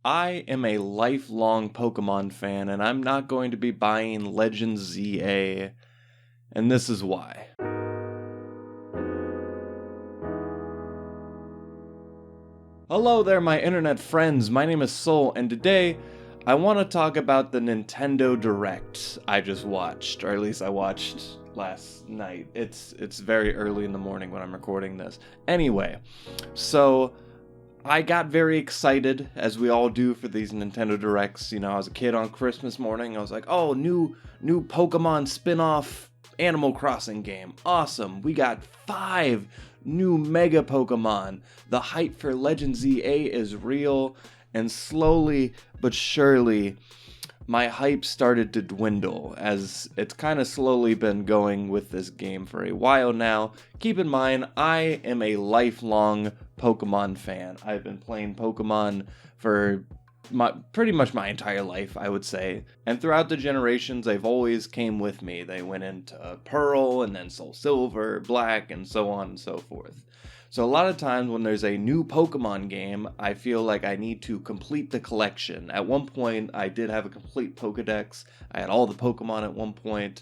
I am a lifelong Pokemon fan, and I'm not going to be buying Legends ZA, and this is why. Hello there, my internet friends. My name is Soul, and today I want to talk about the Nintendo Direct I just watched, or at least I watched last night. It's very early in the morning when I'm recording this. Anyway, so I got very excited, as we all do, for these Nintendo Directs. You know, I was a kid on Christmas morning. I was like, oh, new Pokemon spin-off Animal Crossing game. Awesome. We got 5 new Mega Pokemon. The hype for Legends ZA is real, and slowly but surely, my hype started to dwindle, as it's kind of slowly been going with this game for a while now. Keep in mind, I am a lifelong Pokemon fan. I've been playing Pokemon for pretty much my entire life, I would say. And throughout the generations, they've always came with me. They went into Pearl, and then Soul Silver, Black, and so on and so forth. So a lot of times when there's a new Pokemon game, I feel like I need to complete the collection. At one point, I did have a complete Pokedex. I had all the Pokemon at one point.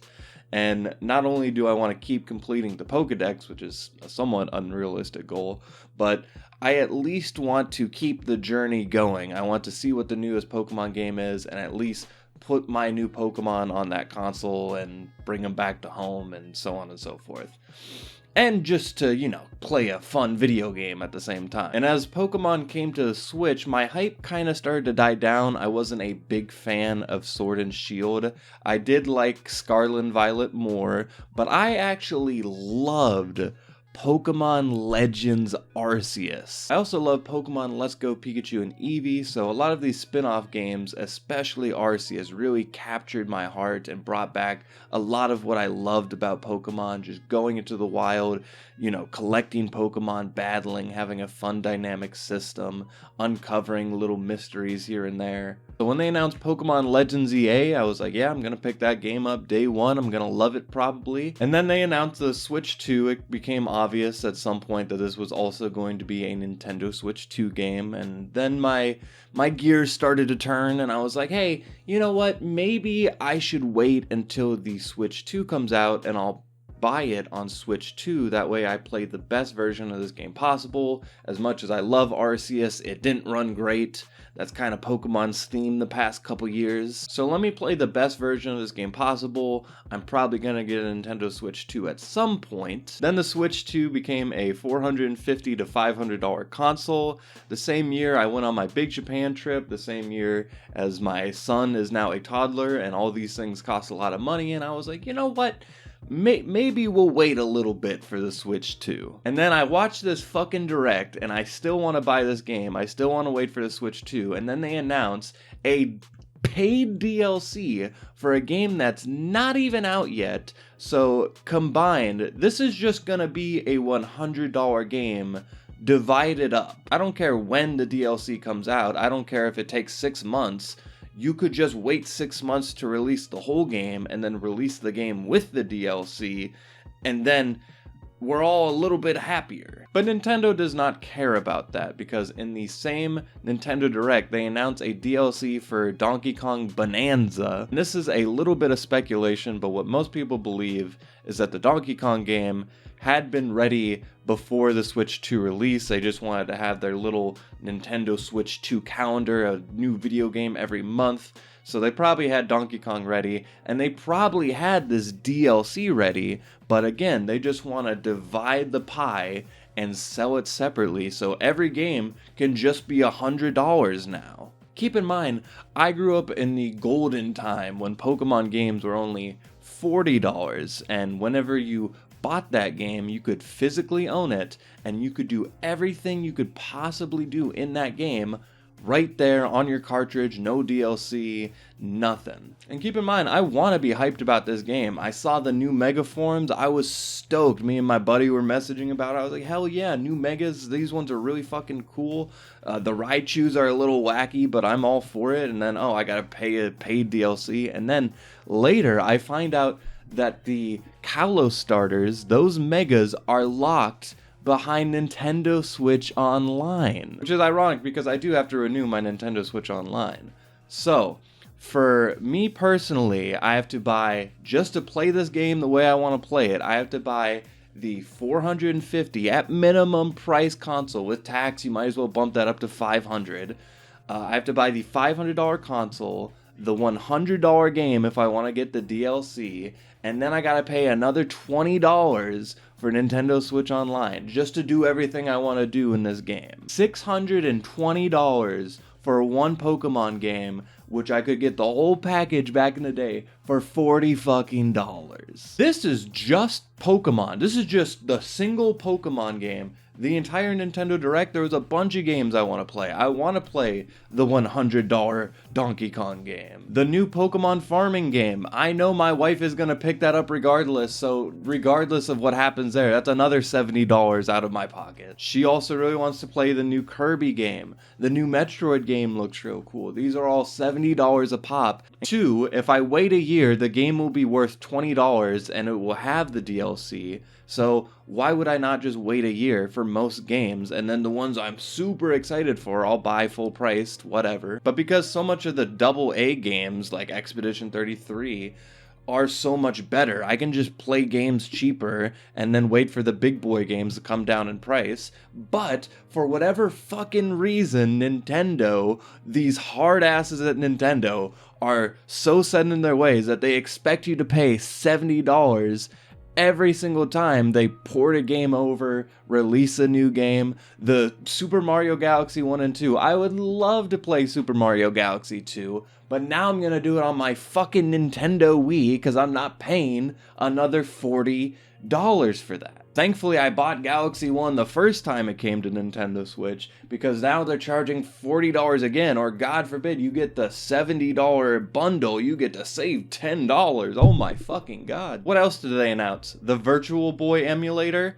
And not only do I want to keep completing the Pokedex, which is a somewhat unrealistic goal, but I at least want to keep the journey going. I want to see what the newest Pokemon game is and at least put my new Pokemon on that console and bring them back to home and so on and so forth. And just to, play a fun video game at the same time. And as Pokemon came to the Switch, my hype kind of started to die down. I wasn't a big fan of Sword and Shield. I did like Scarlet and Violet more, but I actually loved Pokemon Legends Arceus. I also love Pokemon Let's Go Pikachu and Eevee, so a lot of these spin-off games, especially Arceus, really captured my heart and brought back a lot of what I loved about Pokemon, just going into the wild, collecting Pokemon, battling, having a fun dynamic system, uncovering little mysteries here and there. So when they announced Pokemon Legends ZA, I was like, yeah, I'm gonna pick that game up day one. I'm gonna love it probably. And then they announced the Switch 2. It became obvious at some point that this was also going to be a Nintendo Switch 2 game. And then my gears started to turn, and I was like, hey, you know what? Maybe I should wait until the Switch 2 comes out, and I'll buy it on Switch 2. That way I play the best version of this game possible. As much as I love Arceus, it didn't run great. That's kind of Pokemon's theme the past couple years. So let me play the best version of this game possible. I'm probably gonna get a Nintendo Switch 2 at some point. Then the Switch 2 became a $450 to $500 console. The same year I went on my big Japan trip, the same year as my son is now a toddler, and all these things cost a lot of money, and I was like, you know what? Maybe we'll wait a little bit for the Switch 2. And then I watched this fucking Direct, and I still want to buy this game. I still want to wait for the Switch 2. And then they announce a paid DLC for a game that's not even out yet. So combined, this is just gonna be a $100 game divided up. I don't care when the DLC comes out. I don't care if it takes 6 months. You could just wait 6 months to release the whole game and then release the game with the DLC, and then we're all a little bit happier. But Nintendo does not care about that, because in the same Nintendo Direct, they announced a DLC for Donkey Kong Bonanza. And this is a little bit of speculation, but what most people believe is that the Donkey Kong game had been ready before the Switch 2 release. They just wanted to have their little Nintendo Switch 2 calendar, a new video game every month. So they probably had Donkey Kong ready, and they probably had this DLC ready, but again, they just want to divide the pie and sell it separately, so every game can just be $100 now. Keep in mind, I grew up in the golden time when Pokemon games were only $40, and whenever you bought that game, you could physically own it, and you could do everything you could possibly do in that game right there on your cartridge, no DLC, nothing. And keep in mind, I want to be hyped about this game. I saw the new Mega forms, I was stoked. Me and my buddy were messaging about it. I was like, hell yeah, new Megas, these ones are really fucking cool. The Raichus are a little wacky, but I'm all for it. And then, I gotta pay a paid DLC. And then later, I find out that the Kalos starters, those Megas, are locked behind Nintendo Switch Online. Which is ironic because I do have to renew my Nintendo Switch Online. So, for me personally, I have to buy, just to play this game the way I want to play it, I have to buy the $450 at minimum price console. With tax, you might as well bump that up to $500. I have to buy the $500 console, the $100 game if I want to get the DLC, and then I gotta pay another $20 for Nintendo Switch Online just to do everything I want to do in this game. $620 for one Pokemon game, which I could get the whole package back in the day for $40 fucking dollars. This is just Pokemon. This is just the single Pokemon game. The entire Nintendo Direct, there was a bunch of games I want to play. I want to play the $100 Donkey Kong game. The new Pokemon farming game. I know my wife is going to pick that up regardless, so regardless of what happens there, that's another $70 out of my pocket. She also really wants to play the new Kirby game. The new Metroid game looks real cool. These are all $70 a pop. Two, if I wait a year, the game will be worth $20 and it will have the DLC. So why would I not just wait a year for most games, and then the ones I'm super excited for, I'll buy full priced, whatever. But because so much of the AA games, like Expedition 33, are so much better, I can just play games cheaper and then wait for the big boy games to come down in price. But for whatever fucking reason, Nintendo, these hard asses at Nintendo, are so set in their ways that they expect you to pay $70 every single time they port a game over, release a new game. The Super Mario Galaxy 1 and 2, I would love to play Super Mario Galaxy 2, but now I'm gonna do it on my fucking Nintendo Wii because I'm not paying another $40 for that. Thankfully, I bought Galaxy 1 the first time it came to Nintendo Switch, because now they're charging $40 again, or God forbid you get the $70 bundle, you get to save $10. Oh my fucking God. What else did they announce? The Virtual Boy emulator?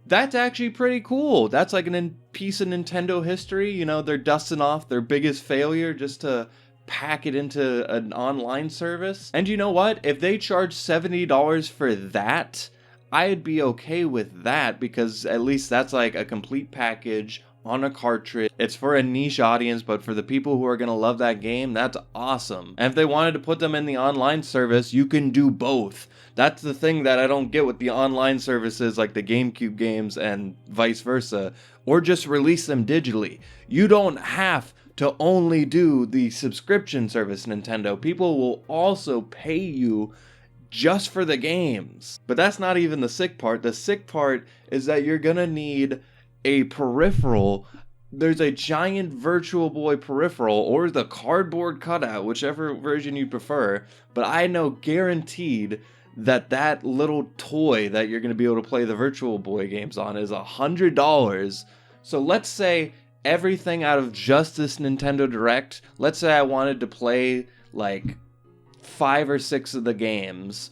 That's actually pretty cool. That's like a piece of Nintendo history. You know, they're dusting off their biggest failure just to pack it into an online service. And you know what? If they charge $70 for that, I'd be okay with that, because at least that's like a complete package on a cartridge. It's for a niche audience, but for the people who are going to love that game, that's awesome. And if they wanted to put them in the online service, you can do both. That's the thing that I don't get with the online services like the GameCube games and vice versa. Or just release them digitally. You don't have to only do the subscription service, Nintendo. People will also pay you just for the games. But that's not even the sick part. The sick part is that you're gonna need a peripheral. There's a giant Virtual Boy peripheral, or the cardboard cutout, whichever version you prefer. But I know guaranteed that that little toy that you're gonna be able to play the Virtual Boy games on is $100. So let's say everything out of just this Nintendo Direct, let's say I wanted to play like 5 or 6 of the games.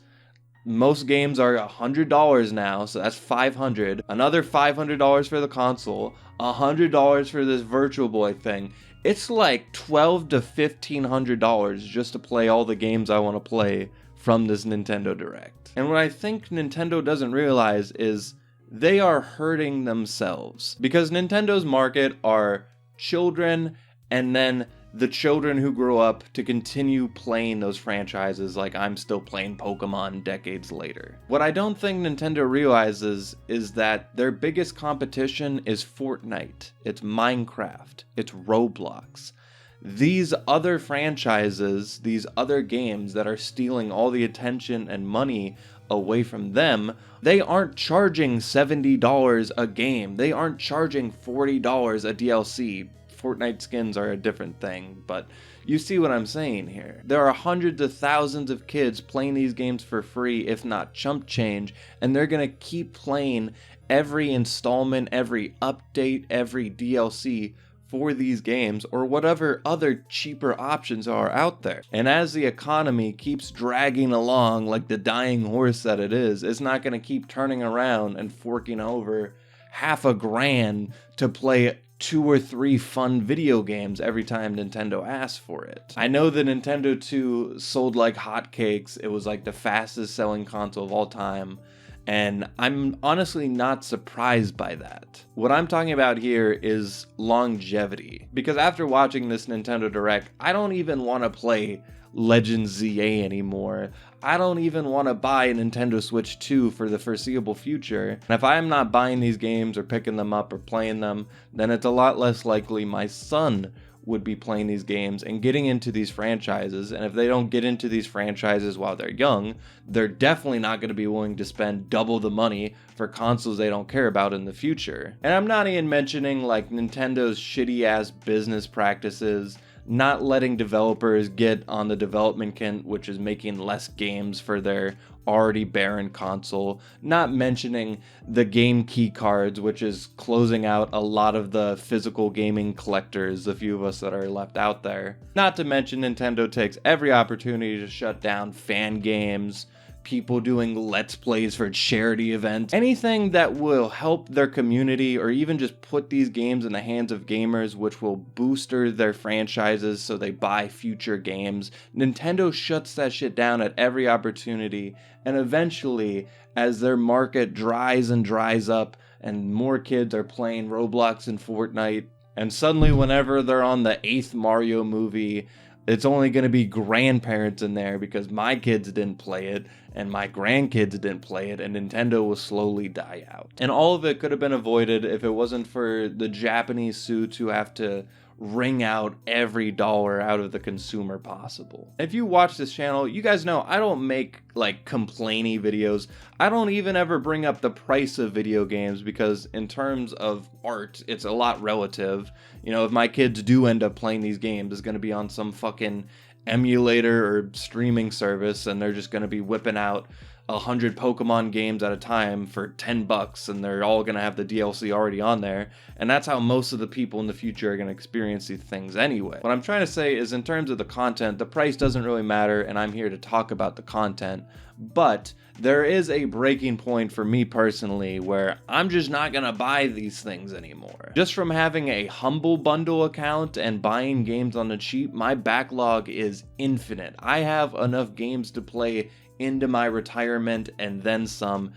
Most games are $100 now, so that's $500. Another $500 for the console, $100 for this Virtual Boy thing. It's like $1,200 to $1,500 just to play all the games I want to play from this Nintendo Direct. And what I think Nintendo doesn't realize is they are hurting themselves, because Nintendo's market are children, and then the children who grow up to continue playing those franchises like I'm still playing Pokemon decades later. What I don't think Nintendo realizes is that their biggest competition is Fortnite, it's Minecraft, it's Roblox. These other franchises, these other games that are stealing all the attention and money away from them, they aren't charging $70 a game. They aren't charging $40 a DLC. Fortnite skins are a different thing, but you see what I'm saying here. There are hundreds of thousands of kids playing these games for free, if not chump change, and they're gonna keep playing every installment, every update, every DLC for these games, or whatever other cheaper options are out there. And as the economy keeps dragging along like the dying horse that it is, it's not gonna keep turning around and forking over $500,000 to play 2 or 3 fun video games every time Nintendo asks for it. I know the Nintendo 2 sold like hotcakes. It was like the fastest selling console of all time. And I'm honestly not surprised by that. What I'm talking about here is longevity. Because after watching this Nintendo Direct, I don't even want to play Legend ZA anymore. I don't even want to buy a Nintendo Switch 2 for the foreseeable future. And if I'm not buying these games or picking them up or playing them, then it's a lot less likely my son would be playing these games and getting into these franchises. And if they don't get into these franchises while they're young, they're definitely not going to be willing to spend double the money for consoles they don't care about in the future. And I'm not even mentioning like Nintendo's shitty ass business practices, not letting developers get on the development kit, which is making less games for their already barren console, not mentioning the game key cards, which is closing out a lot of the physical gaming collectors, the few of us that are left out there. Not to mention Nintendo takes every opportunity to shut down fan games, people doing Let's Plays for charity events, anything that will help their community or even just put these games in the hands of gamers, which will booster their franchises so they buy future games. Nintendo shuts that shit down at every opportunity, and eventually, as their market dries and dries up and more kids are playing Roblox and Fortnite, and suddenly whenever they're on the 8th Mario movie, it's only going to be grandparents in there because my kids didn't play it and my grandkids didn't play it, and Nintendo will slowly die out. And all of it could have been avoided if it wasn't for the Japanese suits who have to wring out every dollar out of the consumer possible. If you watch this channel, you guys know I don't make like complainy videos. I don't even ever bring up the price of video games because in terms of art, it's a lot relative. You know, if my kids do end up playing these games, it's going to be on some fucking emulator or streaming service, and they're just going to be whipping out 100 Pokemon games at a time for $10, and they're all going to have the DLC already on there, and that's how most of the people in the future are going to experience these things anyway. What I'm trying to say is, in terms of the content, the price doesn't really matter, and I'm here to talk about the content, but there is a breaking point for me personally where I'm just not going to buy these things anymore. Just from having a Humble Bundle account and buying games on the cheap, my backlog is infinite. I have enough games to play into my retirement and then some.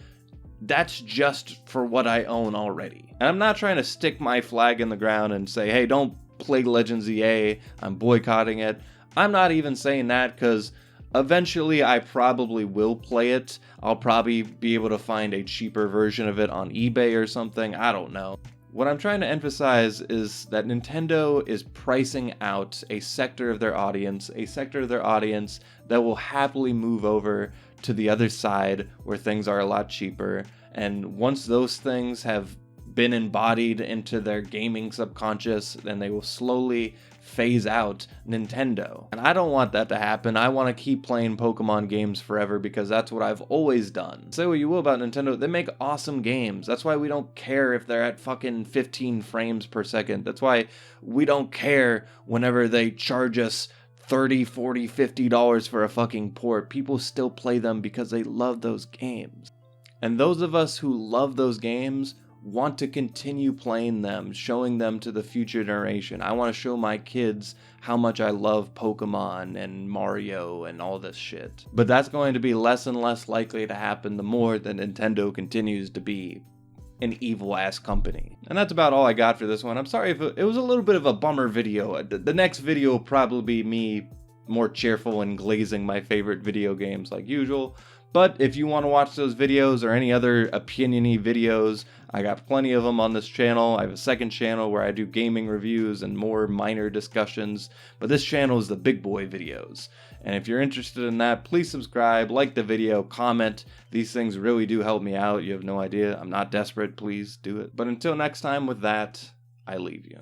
That's just for what I own already. And I'm not trying to stick my flag in the ground and say, hey, don't play Legends EA, I'm boycotting it. I'm not even saying that because eventually I probably will play it. I'll probably be able to find a cheaper version of it on eBay or something, I don't know. What I'm trying to emphasize is that Nintendo is pricing out a sector of their audience that will happily move over to the other side where things are a lot cheaper. And once those things have been embodied into their gaming subconscious, then they will slowly phase out Nintendo. And I don't want that to happen. I want to keep playing Pokemon games forever because that's what I've always done. Say what you will about Nintendo, they make awesome games. That's why we don't care if they're at fucking 15 frames per second. That's why we don't care whenever they charge us $30, $40, $50 for a fucking port. People still play them because they love those games. And those of us who love those games want to continue playing them, showing them to the future generation. I want to show my kids how much I love Pokemon and Mario and all this shit. But that's going to be less and less likely to happen the more that Nintendo continues to be an evil-ass company. And that's about all I got for this one. I'm sorry if it was a little bit of a bummer video. The next video will probably be me more cheerful and glazing my favorite video games like usual. But if you want to watch those videos or any other opinion-y videos, I got plenty of them on this channel. I have a second channel where I do gaming reviews and more minor discussions, but this channel is the big boy videos. And if you're interested in that, please subscribe, like the video, comment. These things really do help me out. You have no idea. I'm not desperate. Please do it. But until next time with that, I leave you.